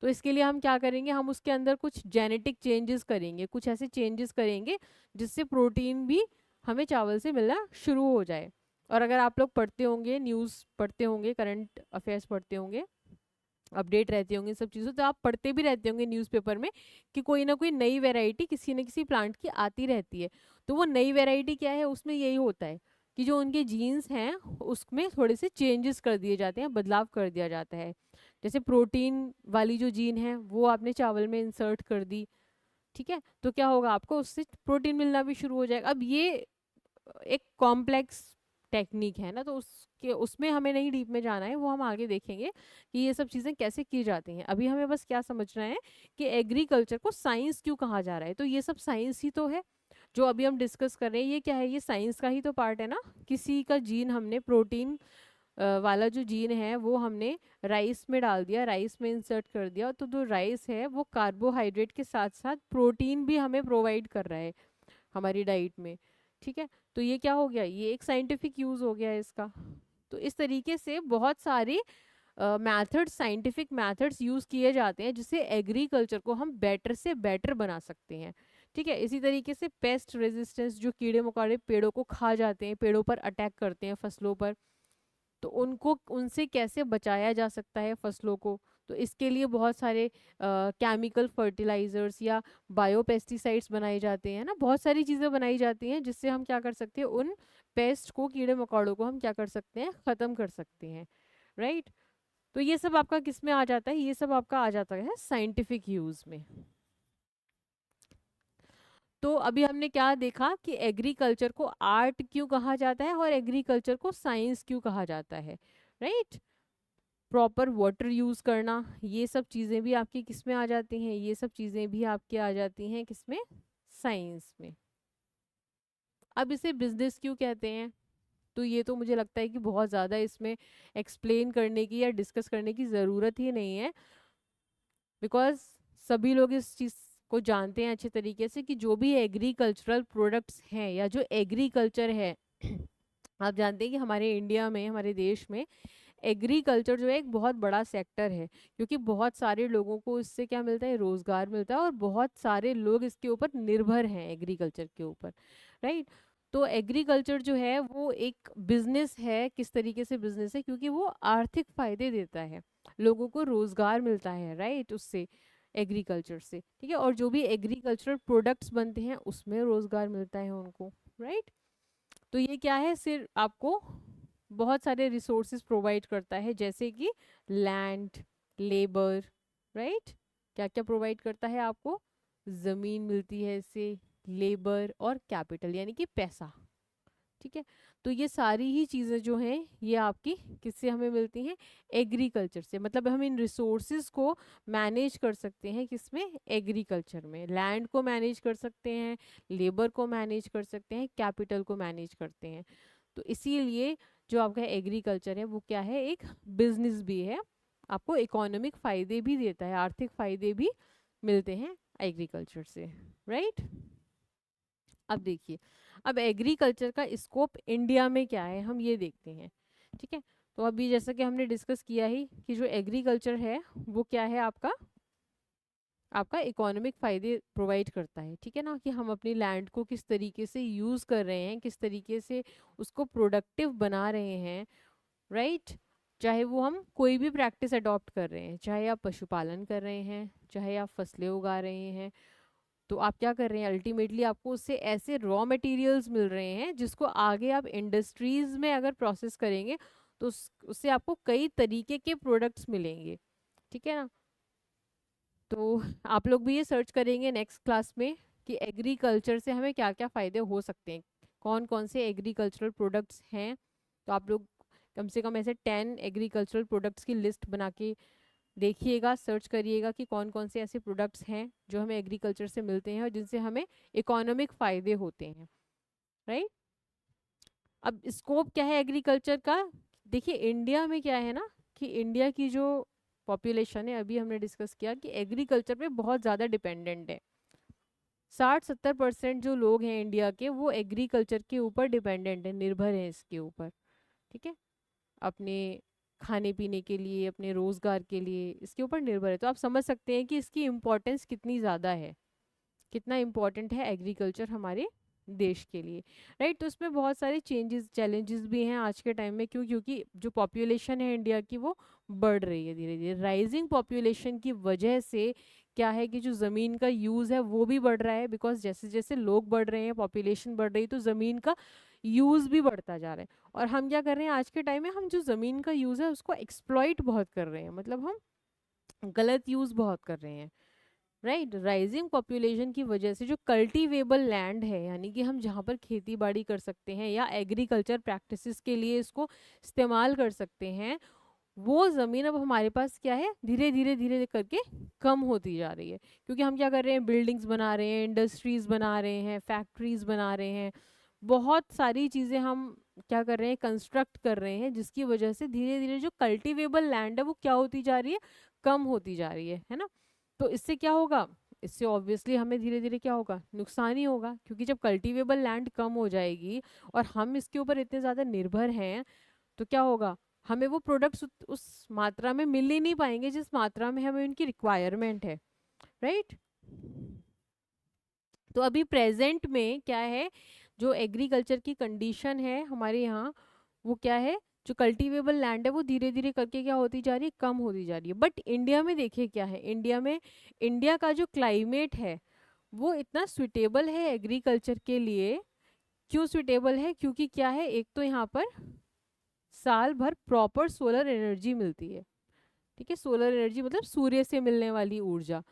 तो इसके लिए हम क्या करेंगे, हम उसके अंदर कुछ जेनेटिक चेंजेस करेंगे, कुछ ऐसे चेंजेस करेंगे जिससे प्रोटीन भी हमें चावल से मिलना शुरू हो जाए। और अगर आप लोग पढ़ते होंगे, न्यूज़ पढ़ते होंगे, करंट अफेयर्स पढ़ते होंगे, अपडेट रहते होंगे सब चीज़ों, तो आप पढ़ते भी रहते होंगे न्यूज़पेपर में कि कोई ना कोई नई वैरायटी किसी न किसी प्लांट की आती रहती है। तो वो नई वैरायटी क्या है, उसमें यही होता है कि जो उनके जीन्स हैं उसमें थोड़े से चेंजेस कर दिए जाते हैं, बदलाव कर दिया जाता है। जैसे प्रोटीन वाली जो जीन है वो आपने चावल में इंसर्ट कर दी, ठीक है, तो क्या होगा, आपको उससे प्रोटीन मिलना भी शुरू हो जाएगा। अब ये एक कॉम्प्लेक्स टेक्निक है ना, तो उसके उसमें हमें नहीं डीप में जाना है, वो हम आगे देखेंगे कि ये सब चीज़ें कैसे की जाती हैं। अभी हमें बस क्या समझना है कि एग्रीकल्चर को साइंस क्यों कहा जा रहा है, तो ये सब साइंस ही तो है जो अभी हम डिस्कस कर रहे हैं, ये क्या है, ये साइंस का ही तो पार्ट है ना। किसी का जीन हमने प्रोटीन वाला जो जीन है वो हमने राइस में डाल दिया, राइस में इंसर्ट कर दिया, तो जो राइस है वो कार्बोहाइड्रेट के साथ साथ प्रोटीन भी हमें प्रोवाइड कर रहा है हमारी डाइट में, ठीक है। तो ये क्या हो गया, ये एक साइंटिफिक यूज हो गया है इसका। तो इस तरीके से बहुत सारे मैथड्स, साइंटिफिक मैथड्स यूज किए जाते हैं जिससे एग्रीकल्चर को हम बेटर से बेटर बना सकते हैं, ठीक है। इसी तरीके से पेस्ट रेजिस्टेंस, जो कीड़े मकोड़े पेड़ों को खा जाते हैं, पेड़ों पर अटैक करते हैं फसलों पर, तो उनको उनसे कैसे बचाया जा सकता है फसलों को, तो इसके लिए बहुत सारे केमिकल फर्टिलाइजर्स या बायोपेस्टिसाइड्स बनाए जाते हैं ना, बहुत सारी चीज़ें बनाई जाती हैं जिससे हम क्या कर सकते हैं, उन पेस्ट को, कीड़े मकोड़ों को हम क्या कर सकते हैं, ख़त्म कर सकते हैं, राइट। तो ये सब आपका किस में आ जाता है, ये सब आपका आ जाता है साइंटिफिक यूज़ में। तो अभी हमने क्या देखा कि एग्रीकल्चर को आर्ट क्यों कहा जाता है और एग्रीकल्चर को साइंस क्यों कहा जाता है, राइट। प्रॉपर वाटर यूज़ करना, ये सब चीज़ें भी आपकी किस में आ जाती हैं, ये सब चीज़ें भी आपकी आ जाती हैं किस में, साइंस में। अब इसे बिजनेस क्यों कहते हैं, तो ये तो मुझे लगता है कि बहुत ज़्यादा इसमें एक्सप्लेन करने की या डिस्कस करने की ज़रूरत ही नहीं है, बिकॉज सभी लोग इस चीज़ को जानते हैं अच्छे तरीके से कि जो भी एग्रीकल्चरल प्रोडक्ट्स हैं या जो एग्रीकल्चर है आप जानते हैं कि हमारे इंडिया में, हमारे देश में एग्रीकल्चर जो है एक बहुत बड़ा सेक्टर है, क्योंकि बहुत सारे लोगों को इससे क्या मिलता है, रोजगार मिलता है, और बहुत सारे लोग इसके ऊपर निर्भर हैं एग्रीकल्चर के ऊपर, राइट। तो एग्रीकल्चर जो है वो एक बिजनेस है। किस तरीके से बिजनेस है? क्योंकि वो आर्थिक फायदे देता है, लोगों को रोजगार मिलता है, राइट, उससे, एग्रीकल्चर से, ठीक है। और जो भी एग्रीकल्चरल प्रोडक्ट्स बनते हैं उसमें रोजगार मिलता है उनको, राइट। तो ये क्या है, सिर्फ आपको बहुत सारे रिसोर्सेज प्रोवाइड करता है, जैसे कि लैंड, लेबर, राइट। क्या क्या प्रोवाइड करता है आपको? ज़मीन मिलती है इससे, लेबर और कैपिटल यानी कि पैसा, ठीक है। तो ये सारी ही चीज़ें जो हैं ये आपकी किससे हमें मिलती हैं? एग्रीकल्चर से। मतलब हम इन रिसोर्सेज को मैनेज कर सकते हैं किसमें? एग्रीकल्चर में। लैंड को मैनेज कर सकते हैं, लेबर को मैनेज कर सकते हैं, कैपिटल को मैनेज करते हैं। तो इसीलिए जो आपका एग्रीकल्चर है वो क्या है? एक बिजनेस भी है, आपको इकोनॉमिक फायदे भी देता है, आर्थिक फायदे भी मिलते हैं एग्रीकल्चर से, राइट। अब देखिए, अब एग्रीकल्चर का स्कोप इंडिया में क्या है हम ये देखते हैं, ठीक है। तो अभी जैसा कि हमने डिस्कस किया ही कि जो एग्रीकल्चर है वो क्या है आपका, आपका इकोनॉमिक फायदे प्रोवाइड करता है, ठीक है ना, कि हम अपनी लैंड को किस तरीके से यूज़ कर रहे हैं, किस तरीके से उसको प्रोडक्टिव बना रहे हैं, राइट। चाहे वो हम कोई भी प्रैक्टिस अडॉप्ट कर रहे हैं, चाहे आप पशुपालन कर रहे हैं, चाहे आप फसलें उगा रहे हैं, तो आप क्या कर रहे हैं? अल्टीमेटली आपको उससे ऐसे रॉ मटेरियल्स मिल रहे हैं जिसको आगे आप इंडस्ट्रीज में अगर प्रोसेस करेंगे तो उससे आपको कई तरीके के प्रोडक्ट्स मिलेंगे, ठीक है ना। तो आप लोग भी ये सर्च करेंगे नेक्स्ट क्लास में कि एग्रीकल्चर से हमें क्या क्या फ़ायदे हो सकते हैं, कौन कौन से एग्रीकल्चरल प्रोडक्ट्स हैं। तो आप लोग कम से कम ऐसे 10 एग्रीकल्चरल प्रोडक्ट्स की लिस्ट बना के देखिएगा, सर्च करिएगा कि कौन कौन से ऐसे प्रोडक्ट्स हैं जो हमें एग्रीकल्चर से मिलते हैं और जिनसे हमें इकोनॉमिक फ़ायदे होते हैं, राइट। अब स्कोप क्या है एग्रीकल्चर का? देखिए इंडिया में क्या है ना, कि इंडिया की जो पॉपुलेशन है, अभी हमने डिस्कस किया कि एग्रीकल्चर पे बहुत ज़्यादा डिपेंडेंट है। 60-70% जो लोग हैं इंडिया के वो एग्रीकल्चर के ऊपर डिपेंडेंट है, निर्भर है इसके ऊपर, ठीक है। अपने खाने पीने के लिए, अपने रोजगार के लिए इसके ऊपर निर्भर है। तो आप समझ सकते हैं कि इसकी इम्पोर्टेंस कितनी ज़्यादा है, कितना इम्पोर्टेंट है एग्रीकल्चर हमारे देश के लिए, राइट। तो इसमें बहुत सारे चेंजेस, चैलेंजेस भी हैं आज के टाइम में। क्यों? क्योंकि जो पॉपुलेशन है इंडिया की वो बढ़ रही है धीरे धीरे। राइजिंग पॉपुलेशन की वजह से क्या है कि जो ज़मीन का यूज़ है वो भी बढ़ रहा है, बिकॉज जैसे जैसे लोग बढ़ रहे हैं, पॉपुलेशन बढ़ रही है, तो ज़मीन का यूज़ भी बढ़ता जा रहा है। और हम क्या कर रहे हैं आज के टाइम में? हम जो ज़मीन का यूज़ है उसको एक्सप्लॉइट बहुत कर रहे हैं, मतलब हम गलत यूज़ बहुत कर रहे हैं, राइट। राइजिंग पॉपुलेशन की वजह से जो कल्टीवेबल लैंड है, यानी कि हम जहाँ पर खेती बाड़ी कर सकते हैं या एग्रीकल्चर प्रैक्टिसेस के लिए इसको इस्तेमाल कर सकते हैं, वो ज़मीन अब हमारे पास क्या है, धीरे धीरे धीरे करके कम होती जा रही है। क्योंकि हम क्या कर रहे हैं? बिल्डिंग्स बना रहे हैं, इंडस्ट्रीज बना रहे हैं, फैक्ट्रीज बना रहे हैं, बहुत सारी चीज़ें हम क्या कर रहे हैं? कंस्ट्रक्ट कर रहे हैं, जिसकी वजह से धीरे धीरे जो कल्टीवेबल लैंड है वो क्या होती जा रही है? कम होती जा रही है ना। तो इससे क्या होगा? इससे ऑब्वियसली हमें धीरे धीरे क्या होगा? नुकसान ही होगा। क्योंकि जब कल्टीवेबल लैंड कम हो जाएगी और हम इसके ऊपर इतने ज़्यादा निर्भर हैं, तो क्या होगा? हमें वो प्रोडक्ट्स उस मात्रा में मिल ही नहीं पाएंगे जिस मात्रा में हमें उनकी रिक्वायरमेंट है, राइट। तो अभी प्रेजेंट में क्या है, जो एग्रीकल्चर की कंडीशन है हमारे यहाँ, वो क्या है? जो कल्टीवेबल लैंड है वो धीरे धीरे करके क्या होती जा रही है? कम होती जा रही है। बट इंडिया में देखिए क्या है, इंडिया में, इंडिया का जो क्लाइमेट है वो इतना सुटेबल है एग्रीकल्चर के लिए। क्यों सुटेबल है? क्योंकि क्या है, एक तो यहाँ पर साल भर प्रॉपर सोलर एनर्जी मिलती है, ठीक है। सोलर एनर्जी मतलब सूर्य से मिलने वाली ऊर्जा।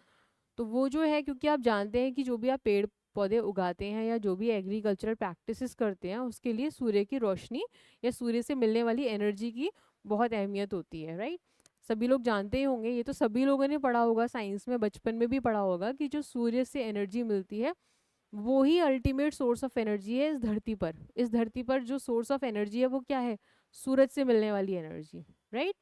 तो वो जो है, क्योंकि आप जानते हैं कि जो भी आप पेड़ पौधे उगाते हैं या जो भी एग्रीकल्चरल प्रैक्टिसेस करते हैं उसके लिए सूर्य की रोशनी या सूर्य से मिलने वाली एनर्जी की बहुत अहमियत होती है, राइट। सभी लोग जानते ही होंगे, ये तो सभी लोगों ने पढ़ा होगा, साइंस में बचपन में भी पढ़ा होगा, कि जो सूर्य से एनर्जी मिलती है वो ही अल्टीमेट सोर्स ऑफ एनर्जी है इस धरती पर। इस धरती पर जो सोर्स ऑफ एनर्जी है वो क्या है? सूरज से मिलने वाली एनर्जी, राइट।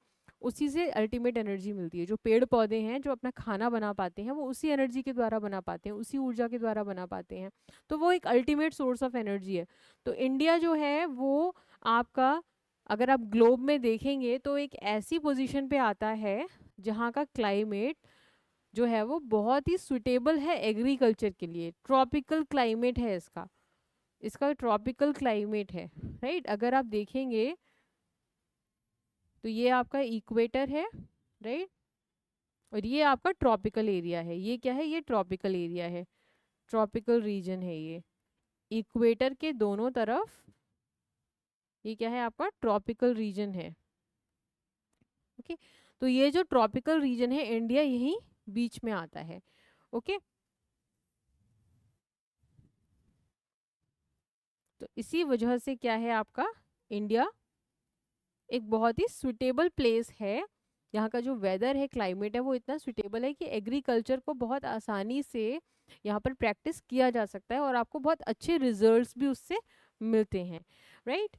उसी से अल्टीमेट एनर्जी मिलती है। जो पेड़ पौधे हैं जो अपना खाना बना पाते हैं वो उसी एनर्जी के द्वारा बना पाते हैं, उसी ऊर्जा के द्वारा बना पाते हैं। तो वो एक अल्टीमेट सोर्स ऑफ एनर्जी है। तो इंडिया जो है वो आपका, अगर आप ग्लोब में देखेंगे तो एक ऐसी पोजीशन पे आता है जहाँ का क्लाइमेट जो है वो बहुत ही सुटेबल है एग्रीकल्चर के लिए। ट्रॉपिकल क्लाइमेट है इसका। इसका ट्रॉपिकल क्लाइमेट है, राइट। अगर आप देखेंगे तो ये आपका इक्वेटर है, राइट, और ये आपका ट्रॉपिकल एरिया है। ये क्या है, ये ट्रॉपिकल एरिया है, ट्रॉपिकल रीजन है ये। इक्वेटर के दोनों तरफ ये क्या है, आपका ट्रॉपिकल रीजन है। ओके, तो ये जो ट्रॉपिकल रीजन है, इंडिया यहीं बीच में आता है। ओके, तो इसी वजह से क्या है, आपका इंडिया एक बहुत ही सुटेबल प्लेस है। यहाँ का जो वेदर है, क्लाइमेट है, वो इतना सुटेबल है कि एग्रीकल्चर को बहुत आसानी से यहाँ पर प्रैक्टिस किया जा सकता है और आपको बहुत अच्छे रिजल्ट्स भी उससे मिलते हैं, राइट।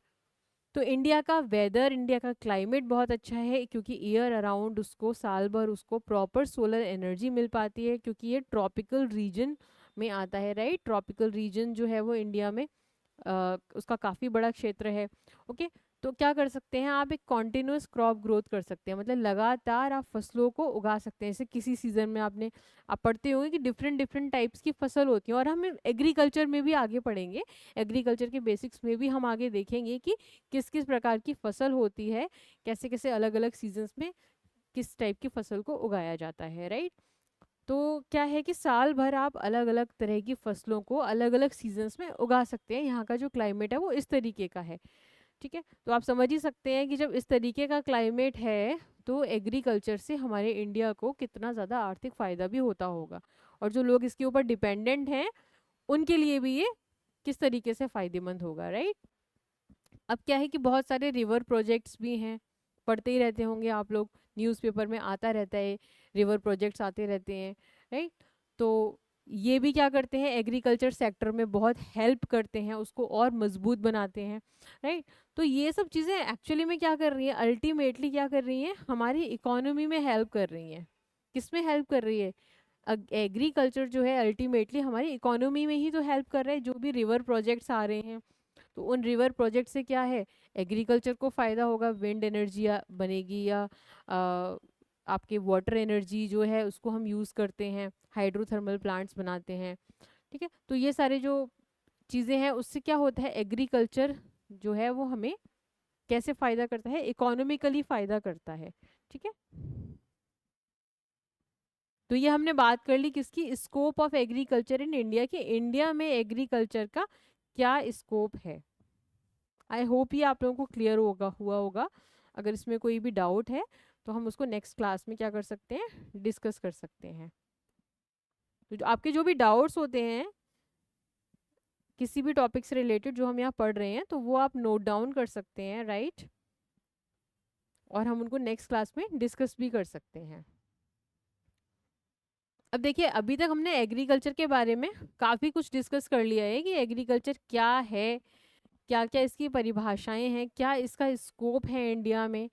तो इंडिया का वेदर, इंडिया का क्लाइमेट बहुत अच्छा है क्योंकि ईयर अराउंड उसको, साल भर उसको प्रॉपर सोलर एनर्जी मिल पाती है, क्योंकि ये ट्रॉपिकल रीजन में आता है, राइट। ट्रॉपिकल रीजन जो है वो इंडिया में उसका काफ़ी बड़ा क्षेत्र है। ओके, तो क्या कर सकते हैं आप, एक कॉन्टिन्यूस क्रॉप ग्रोथ कर सकते हैं, मतलब लगातार आप फसलों को उगा सकते हैं। जैसे किसी सीजन में आप पढ़ते होंगे कि डिफरेंट डिफरेंट टाइप्स की फसल होती हैं, और हम एग्रीकल्चर में भी आगे पढ़ेंगे, एग्रीकल्चर के बेसिक्स में भी हम आगे देखेंगे कि किस किस प्रकार की फसल होती है, कैसे कैसे अलग अलग सीजन्स में किस टाइप की फसल को उगाया जाता है, राइट। तो क्या है कि साल भर आप अलग अलग तरह की फसलों को अलग अलग सीजन्स में उगा सकते हैं। यहाँ का जो क्लाइमेट है वो इस तरीके का है, ठीक है। तो आप समझ ही सकते हैं कि जब इस तरीके का क्लाइमेट है तो एग्रीकल्चर से हमारे इंडिया को कितना ज़्यादा आर्थिक फ़ायदा भी होता होगा, और जो लोग इसके ऊपर डिपेंडेंट हैं उनके लिए भी ये किस तरीके से फ़ायदेमंद होगा, राइट। अब क्या है कि बहुत सारे रिवर प्रोजेक्ट्स भी हैं, पढ़ते ही रहते होंगे आप लोग, न्यूज़पेपर में आता रहता है, रिवर प्रोजेक्ट्स आते रहते हैं, राइट। तो ये भी क्या करते हैं, एग्रीकल्चर सेक्टर में बहुत हेल्प करते हैं, उसको और मजबूत बनाते हैं, राइट। तो ये सब चीज़ें एक्चुअली में क्या कर रही हैं, अल्टीमेटली क्या कर रही हैं, हमारी इकोनॉमी में हेल्प कर रही हैं। किस में हेल्प कर रही है, एग्रीकल्चर जो है अल्टीमेटली हमारी इकोनॉमी में ही तो हेल्प कर रहा है। जो भी रिवर प्रोजेक्ट्स आ रहे हैं, तो उन रिवर प्रोजेक्ट से क्या है, एग्रीकल्चर को फ़ायदा होगा, विंड एनर्जी बनेगी, या आपके वाटर एनर्जी जो है उसको हम यूज़ करते हैं, हाइड्रोथर्मल प्लांट्स बनाते हैं, ठीक है। तो ये सारे जो चीज़ें हैं उससे क्या होता है, एग्रीकल्चर जो है वो हमें कैसे फ़ायदा करता है, इकोनॉमिकली फ़ायदा करता है, ठीक है। तो ये हमने बात कर ली किसकी, scope of agriculture in India, कि इंडिया में एग्रीकल्चर का क्या स्कोप है। आई होप ये आप लोगों को क्लियर हुआ होगा। अगर इसमें कोई भी डाउट है तो हम उसको नेक्स्ट क्लास में क्या कर सकते हैं, डिस्कस कर सकते हैं। तो आपके जो भी डाउट्स होते हैं किसी भी टॉपिक से रिलेटेड जो हम यहाँ पढ़ रहे हैं, तो वो आप नोट डाउन कर सकते हैं, राइट, और हम उनको नेक्स्ट क्लास में डिस्कस भी कर सकते हैं। अब देखिए, अभी तक हमने एग्रीकल्चर के बारे में काफ़ी कुछ डिस्कस कर लिया है कि एग्रीकल्चर क्या है, क्या क्या इसकी परिभाषाएं हैं, क्या इसका स्कोप है इंडिया में,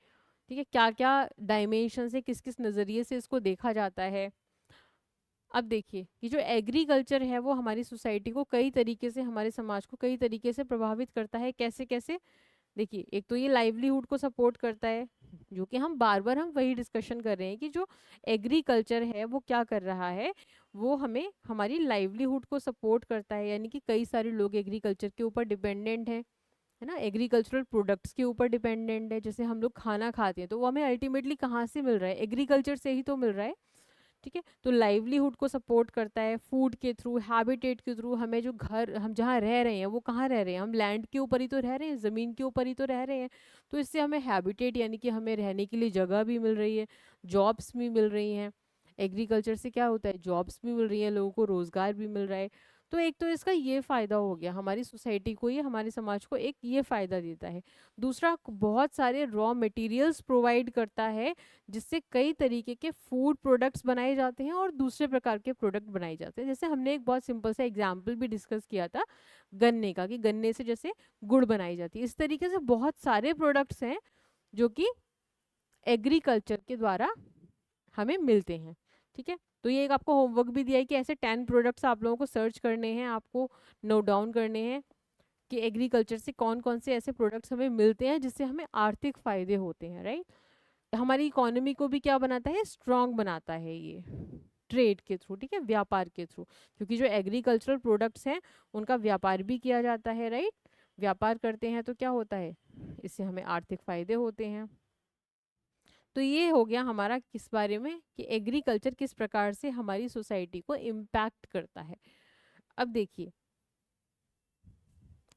ठीक है, क्या क्या डायमेंशन से, किस किस नज़रिए से इसको देखा जाता है। अब देखिए कि जो एग्रीकल्चर है वो हमारी सोसाइटी को कई तरीके से, हमारे समाज को कई तरीके से प्रभावित करता है। कैसे कैसे, देखिए, एक तो ये लाइवलीहुड को सपोर्ट करता है, जो कि हम बार बार हम वही डिस्कशन कर रहे हैं कि जो एग्रीकल्चर है वो क्या कर रहा है, वो हमें हमारी लाइवलीहुड को सपोर्ट करता है। यानी कि कई सारे लोग एग्रीकल्चर के ऊपर डिपेंडेंट है ना, एग्रीकल्चरल प्रोडक्ट्स के ऊपर डिपेंडेंट है। जैसे हम लोग खाना खाते हैं तो वो हमें अल्टीमेटली कहाँ से मिल रहा है, एग्रीकल्चर से ही तो मिल रहा है, ठीक है। तो लाइवलीहुड को सपोर्ट करता है, फूड के थ्रू, हैबिटेट के थ्रू। हमें जो घर, हम जहाँ रह रहे हैं वो कहाँ रह रहे हैं, हम लैंड के ऊपर ही तो रह रहे हैं, ज़मीन के ऊपर ही तो रह रहे हैं। तो इससे हमें हैबिटेट यानी कि हमें रहने के लिए जगह भी मिल रही है, जॉब्स भी मिल रही हैं। एग्रीकल्चर से क्या होता है, जॉब्स भी मिल रही हैं, लोगों को रोज़गार भी मिल रहा है। तो एक तो इसका ये फ़ायदा हो गया, हमारी सोसाइटी को, ये हमारे समाज को एक ये फ़ायदा देता है। दूसरा, बहुत सारे रॉ मटेरियल्स प्रोवाइड करता है, जिससे कई तरीके के फूड प्रोडक्ट्स बनाए जाते हैं और दूसरे प्रकार के प्रोडक्ट बनाए जाते हैं। जैसे हमने एक बहुत सिंपल सा एग्जाम्पल भी डिस्कस किया था गन्ने का, कि गन्ने से जैसे गुड़ बनाई जाती है। इस तरीके से बहुत सारे प्रोडक्ट्स हैं जो कि एग्रीकल्चर के द्वारा हमें मिलते हैं, ठीक है। तो ये एक आपको होमवर्क भी दिया है कि ऐसे 10 प्रोडक्ट्स आप लोगों को सर्च करने हैं, आपको नोट डाउन करने हैं कि एग्रीकल्चर से कौन कौन से ऐसे प्रोडक्ट्स हमें मिलते हैं जिससे हमें आर्थिक फायदे होते हैं, राइट। हमारी इकोनॉमी को भी क्या बनाता है, स्ट्रांग बनाता है ये। ट्रेड के थ्रू, ठीक है, व्यापार के थ्रू, क्योंकि जो एग्रीकल्चरल प्रोडक्ट्स हैं उनका व्यापार भी किया जाता है, राइट। व्यापार करते हैं तो क्या होता है, इससे हमें आर्थिक फायदे होते हैं। तो ये हो गया हमारा किस बारे में, कि एग्रीकल्चर किस प्रकार से हमारी सोसाइटी को इम्पैक्ट करता है। अब देखिए,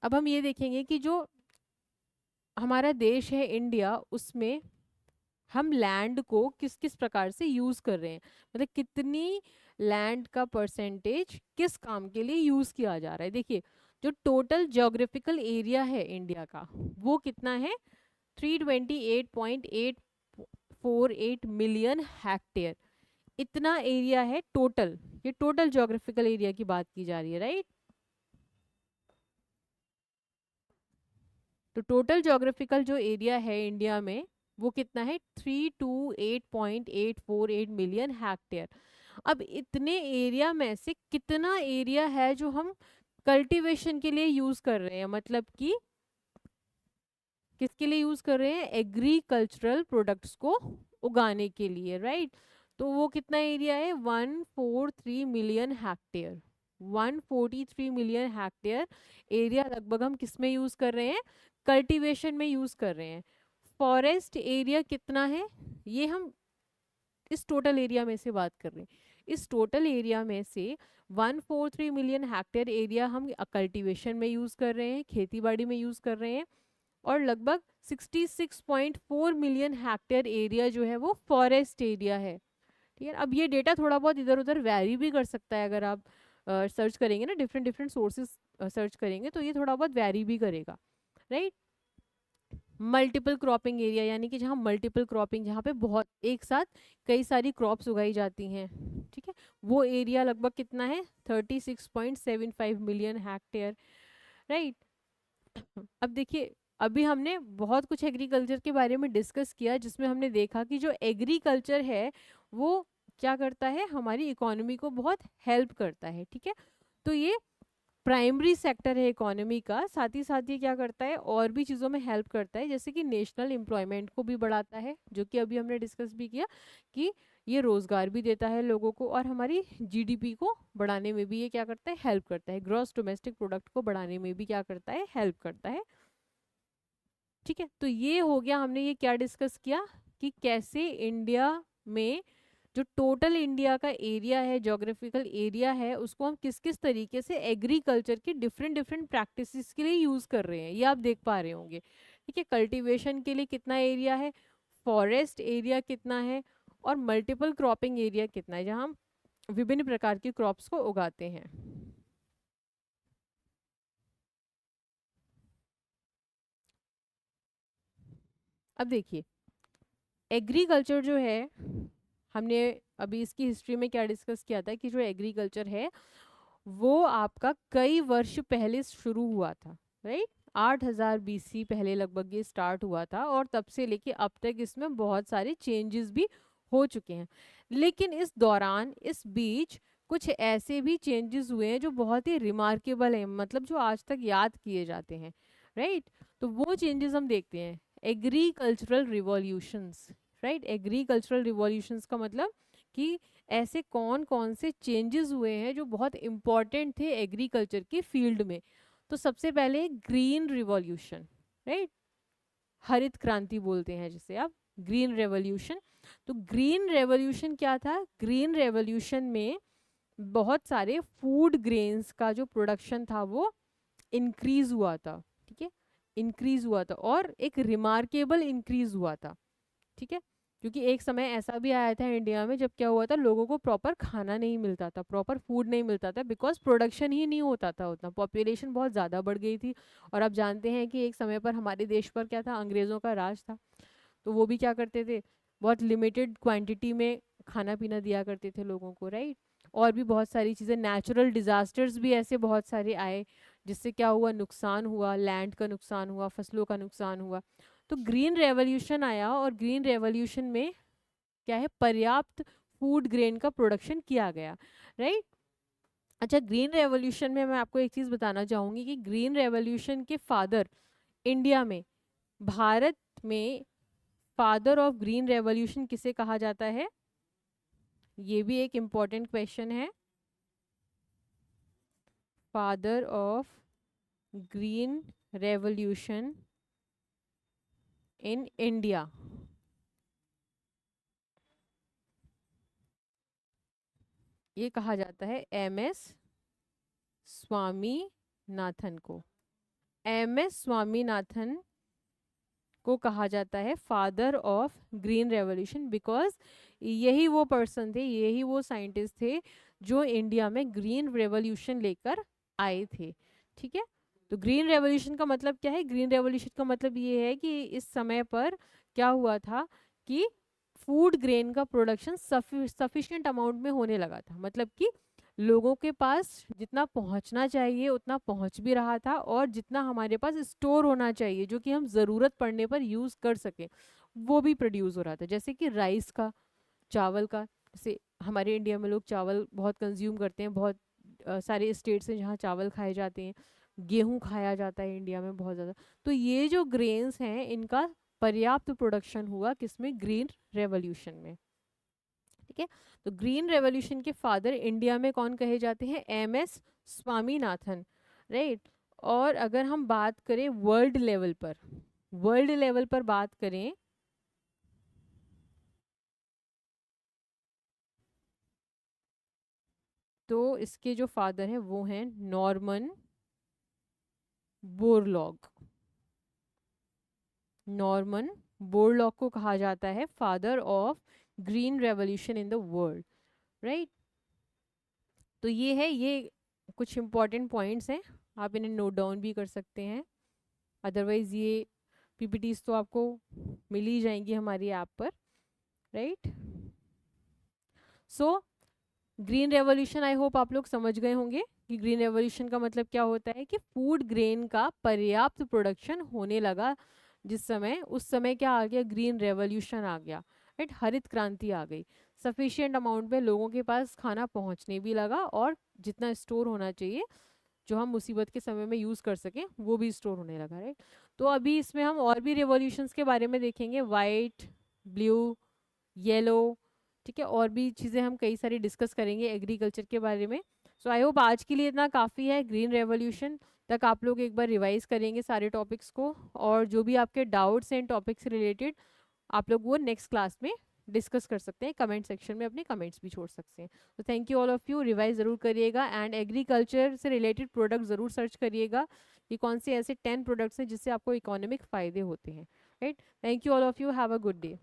अब हम ये देखेंगे कि जो हमारा देश है इंडिया, उसमें हम लैंड को किस किस प्रकार से यूज कर रहे हैं, मतलब कितनी लैंड का परसेंटेज किस काम के लिए यूज किया जा रहा है। देखिए, जो टोटल ज्योग्राफिकल एरिया है इंडिया का, वो कितना है, 328.848 मिलियन हेक्टेयर, इतना एरिया है टोटल। ये टोटल ज्योग्राफिकल एरिया की बात की जा रही है, राइट। तो टोटल ज्योग्राफिकल जो एरिया है इंडिया में, वो कितना है, 328.848 मिलियन हेक्टेयर। अब इतने एरिया में से कितना एरिया है जो हम कल्टीवेशन के लिए यूज कर रहे हैं, मतलब कि किसके लिए यूज कर रहे हैं, एग्रीकल्चरल प्रोडक्ट्स को उगाने के लिए, राइट। तो वो कितना एरिया है, 143 million hectare. 143 million hectare area लगभग हम किस में यूज कर रहे हैं, कल्टीवेशन में यूज कर रहे हैं। फॉरेस्ट एरिया कितना है, ये हम इस टोटल एरिया में से बात कर रहे हैं। इस टोटल एरिया में से 143 मिलियन हेक्टेयर एरिया हम कल्टीवेशन में यूज कर रहे हैं, खेती बाड़ी में यूज कर रहे हैं, और लगभग 66.4 मिलियन हेक्टेयर एरिया जो है वो फॉरेस्ट एरिया है, ठीक है। अब ये डेटा थोड़ा बहुत इधर उधर वैरी भी कर सकता है, अगर आप सर्च करेंगे ना, डिफरेंट डिफरेंट सोर्सेज सर्च करेंगे तो ये थोड़ा बहुत वैरी भी करेगा, राइट। मल्टीपल क्रॉपिंग एरिया, यानी कि जहाँ मल्टीपल क्रॉपिंग, जहाँ पे बहुत एक साथ कई सारी क्रॉप्स उगाई जाती हैं, ठीक है, वो एरिया लगभग कितना है, 36.75 मिलियन हेक्टेयर, राइट। अब देखिए, अभी हमने बहुत कुछ एग्रीकल्चर के बारे में डिस्कस किया, जिसमें हमने देखा कि जो एग्रीकल्चर है वो क्या करता है, हमारी इकोनॉमी को बहुत हेल्प करता है, ठीक है। तो ये प्राइमरी सेक्टर है इकोनॉमी का, साथ ही साथ ये क्या करता है, और भी चीज़ों में हेल्प करता है, जैसे कि नेशनल एम्प्लॉयमेंट को भी बढ़ाता है, जो कि अभी हमने डिस्कस भी किया कि ये रोजगार भी देता है लोगों को, और हमारी जीडीपी को बढ़ाने में भी ये क्या करता है, हेल्प करता है, ग्रॉस डोमेस्टिक प्रोडक्ट को बढ़ाने में भी क्या करता है, हेल्प करता है, ठीक है। तो ये हो गया, हमने ये क्या डिस्कस किया कि कैसे इंडिया में जो टोटल इंडिया का एरिया है, ज्योग्राफिकल एरिया है, उसको हम किस किस तरीके से एग्रीकल्चर की डिफरेंट डिफरेंट प्रैक्टिसेस के लिए यूज कर रहे हैं, ये आप देख पा रहे होंगे, ठीक है। कल्टीवेशन के लिए कितना एरिया है, फॉरेस्ट एरिया कितना है, और मल्टीपल क्रॉपिंग एरिया कितना है, जहाँ हम विभिन्न प्रकार की क्रॉप्स को उगाते हैं। अब देखिए, एग्रीकल्चर जो है, हमने अभी इसकी हिस्ट्री में क्या डिस्कस किया था कि जो एग्रीकल्चर है वो आपका कई वर्ष पहले शुरू हुआ था, राइट। 8000 BC पहले लगभग ये स्टार्ट हुआ था, और तब से लेके अब तक इसमें बहुत सारे चेंजेस भी हो चुके हैं। लेकिन इस दौरान, इस बीच कुछ ऐसे भी चेंजेस हुए हैं जो बहुत ही रिमार्केबल हैं, मतलब जो आज तक याद किए जाते हैं, राइट। तो वो चेंजेस हम देखते हैं, agricultural revolutions, right. Agricultural revolutions का मतलब कि ऐसे कौन कौन से चेंजेस हुए हैं जो बहुत इम्पॉर्टेंट थे एग्रीकल्चर की फील्ड में। तो सबसे पहले ग्रीन रिवॉल्यूशन, राइट, हरित क्रांति बोलते हैं जिसे आप, ग्रीन रेवोल्यूशन। तो ग्रीन रेवोल्यूशन क्या था, ग्रीन रेवोल्यूशन में बहुत सारे फूड ग्रेन्स का जो प्रोडक्शन था वो इंक्रीज हुआ था, ठीक है, इंक्रीज हुआ था, और एक रिमार्केबल इंक्रीज हुआ था, ठीक है। क्योंकि एक समय ऐसा भी आया था इंडिया में जब क्या हुआ था, लोगों को प्रॉपर खाना नहीं मिलता था, प्रॉपर फूड नहीं मिलता था, बिकॉज प्रोडक्शन ही नहीं होता था उतना, पॉपुलेशन बहुत ज़्यादा बढ़ गई थी। और आप जानते हैं कि एक समय पर हमारे देश पर क्या था, अंग्रेज़ों का राज था। तो वो भी क्या करते थे, बहुत लिमिटेड क्वांटिटी में खाना पीना दिया करते थे लोगों को, राइट। और भी बहुत सारी चीज़ें, नेचुरल डिज़ास्टर्स भी ऐसे बहुत सारे आए, जिससे क्या हुआ, नुकसान हुआ, लैंड का नुकसान हुआ, फसलों का नुकसान हुआ। तो ग्रीन रेवोल्यूशन आया, और ग्रीन रेवोल्यूशन में क्या है, पर्याप्त फूड ग्रेन का प्रोडक्शन किया गया, राइट। अच्छा, ग्रीन रेवोल्यूशन में मैं आपको एक चीज़ बताना चाहूँगी कि ग्रीन रेवोल्यूशन के फादर इंडिया में, भारत में फादर ऑफ ग्रीन रेवोल्यूशन किसे कहा जाता है, ये भी एक इम्पॉर्टेंट क्वेश्चन है। Father of green revolution in India. ये कहा जाता है एमएस स्वामीनाथन को। एमएस स्वामीनाथन को कहा जाता है father of green revolution, because यही वो पर्सन थे, यही वो साइंटिस्ट थे जो इंडिया में ग्रीन रेवोल्यूशन लेकर आए थे। ठीक है, तो ग्रीन रेवोल्यूशन का मतलब क्या है? ग्रीन रेवोल्यूशन का मतलब ये है कि इस समय पर क्या हुआ था कि फूड ग्रेन का प्रोडक्शन सफिशिएंट अमाउंट में होने लगा था। मतलब कि लोगों के पास जितना पहुंचना चाहिए उतना पहुंच भी रहा था, और जितना हमारे पास स्टोर होना चाहिए जो कि हम ज़रूरत पड़ने पर यूज़ कर सकें, वो भी प्रोड्यूस हो रहा था। जैसे कि राइस का, चावल का, जैसे हमारे इंडिया में लोग चावल बहुत कंज्यूम करते हैं, बहुत सारे स्टेट्स हैं जहाँ चावल खाए जाते हैं, गेहूं खाया जाता है इंडिया में बहुत ज़्यादा। तो ये जो ग्रेन्स हैं इनका पर्याप्त प्रोडक्शन हुआ किसमें? ग्रीन रेवोल्यूशन में। ठीक है, तो ग्रीन रेवोल्यूशन के फादर इंडिया में कौन कहे जाते हैं? MS Swaminathan, right. और अगर हम बात करें वर्ल्ड लेवल पर, वर्ल्ड लेवल पर बात करें तो इसके जो फादर हैं वो हैं नॉर्मन बोरलॉग। नॉर्मन बोरलॉग को कहा जाता है father of green revolution in the world, right. तो ये है, ये कुछ इंपॉर्टेंट पॉइंट्स हैं, आप इन्हें नोट डाउन भी कर सकते हैं। अदरवाइज ये पीपीटीज तो आपको मिल ही जाएंगी हमारी ऐप पर, right. So green revolution, I hope आप लोग समझ गए होंगे कि ग्रीन रेवोल्यूशन का मतलब क्या होता है कि फूड ग्रेन का पर्याप्त प्रोडक्शन होने लगा। जिस समय, उस समय क्या आ गया? ग्रीन रेवोल्यूशन आ गया, राइट। हरित क्रांति आ गई। सफिशिएंट अमाउंट में लोगों के पास खाना पहुंचने भी लगा, और जितना स्टोर होना चाहिए जो हम मुसीबत के समय में यूज़ कर सकें वो भी स्टोर होने लगा, राइट। तो अभी इसमें हम और भी रेवोल्यूशंस के बारे में देखेंगे, वाइट, ब्लू, येलो, ठीक है, और भी चीज़ें हम कई सारी डिस्कस करेंगे एग्रीकल्चर के बारे में। सो आई होप आज के लिए इतना काफ़ी है। ग्रीन रेवोल्यूशन तक आप लोग एक बार रिवाइज करेंगे सारे टॉपिक्स को, और जो भी आपके डाउट्स हैं टॉपिक से रिलेटेड आप लोग वो नेक्स्ट क्लास में डिस्कस कर सकते हैं। कमेंट सेक्शन में अपने कमेंट्स भी छोड़ सकते हैं। तो thank you all of you, revise ज़रूर करिएगा, एंड एग्रीकल्चर से रिलेटेड प्रोडक्ट ज़रूर सर्च करिएगा कि कौन से ऐसे 10 प्रोडक्ट्स हैं जिससे आपको इकोनॉमिक फ़ायदे होते हैं, right. Thank you all of you, have a good day.